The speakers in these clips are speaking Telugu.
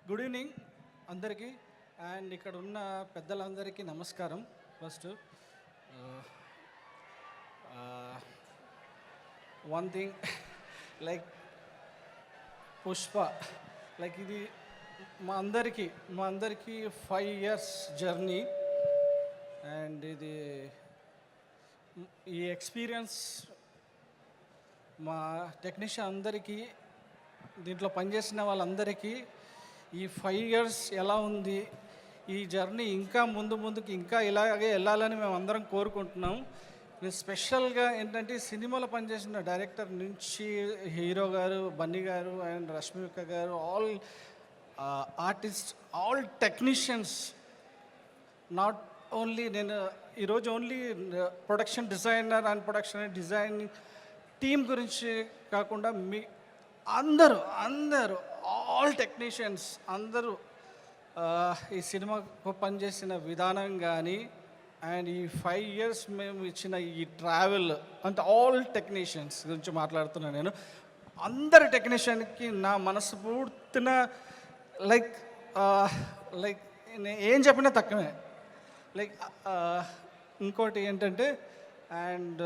గుడ్ ఈవినింగ్ అందరికీ. అండ్ ఇక్కడ ఉన్న పెద్దలందరికీ నమస్కారం. First one thing like Pushpa, like ఇది మా అందరికీ 5 years జర్నీ. అండ్ ఇది ఈ ఎక్స్పీరియన్స్ మా టెక్నీషియన్ అందరికీ, దీంట్లో పనిచేసిన వాళ్ళందరికీ ఈ 5 years ఎలా ఉంది, ఈ జర్నీ ఇంకా ముందుకు ఇంకా ఇలాగే వెళ్ళాలని మేము అందరం కోరుకుంటున్నాం. నేను స్పెషల్గా ఏంటంటే సినిమాలో పనిచేసిన డైరెక్టర్ నుంచి హీరో గారు, బన్నీ గారు అండ్ రష్మిక గారు, all artist, all technicians, not only నేను ఈరోజు only production designer and production design team గురించి కాకుండా మీ అందరూ ఆల్ టెక్నీషియన్స్ అందరూ ఈ సినిమాకు పనిచేసిన విధానం కానీ అండ్ ఈ 5 years మేము ఇచ్చిన ఈ ట్రావెల్ అంటే ఆల్ టెక్నీషియన్స్ గురించి మాట్లాడుతున్నాను నేను. అందరి టెక్నీషియన్కి నా మనస్ఫూర్తిన లైక్ నేను ఏం చెప్పినా తక్కువే. లైక్ ఇంకోటి ఏంటంటే అండ్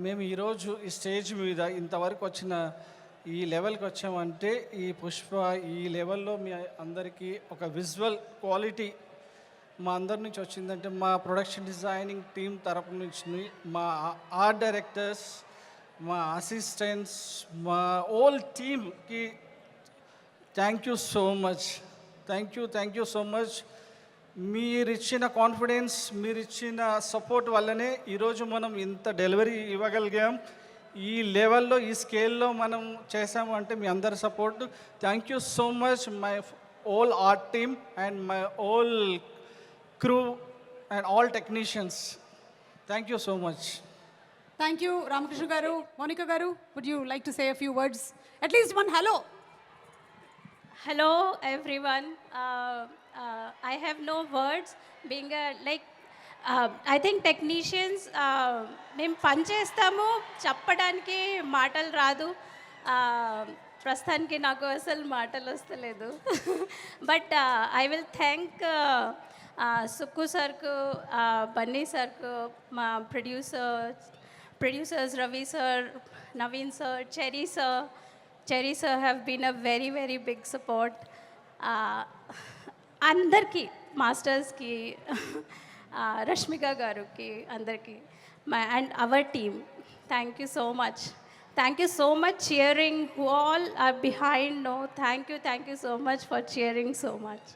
మేము ఈరోజు ఈ స్టేజ్ మీద ఇంతవరకు వచ్చిన ఈ లెవెల్కి వచ్చామంటే ఈ పుష్ప ఈ లెవెల్లో మీ అందరికీ ఒక విజువల్ క్వాలిటీ మా అందరి నుంచి వచ్చిందంటే మా ప్రొడక్షన్ డిజైనింగ్ టీమ్ తరపు నుంచి, మా ఆర్ట్ డైరెక్టర్స్, మా అసిస్టెంట్స్, మా హోల్ టీమ్కి థ్యాంక్ యూ సో మచ్. మీరు ఇచ్చిన కాన్ఫిడెన్స్, మీరు ఇచ్చిన సపోర్ట్ వల్లనే ఈరోజు మనం ఇంత డెలివరీ ఇవ్వగలిగాం. ఈ లెవెల్లో ఈ స్కేల్లో మనం చేసాము అంటే మీ అందరి support. Thank you so much my whole art team and my whole crew and all technicians. Thank you so much. Thank you, Ramakrishna Garu. Monica Garu, would you like to say a few words? At least one hello. Hello everyone. I have no words. Being a I think technicians మేము పని చేస్తాము, చెప్పడానికి మాటలు రాదు. ప్రస్తుతానికి నాకు అసలు మాటలు వస్తలేదు. But I will thank Sukku సార్కు, బన్నీ సార్కు, మా producers Ravi sir, Naveen sir, Cherry sir have been a very very big support. అందరికీ, మాస్టర్స్కి, రష్మిక గారుకి, అందరికీ, and our team, thank you so much cheering who all are behind. No, thank you so much for cheering so much.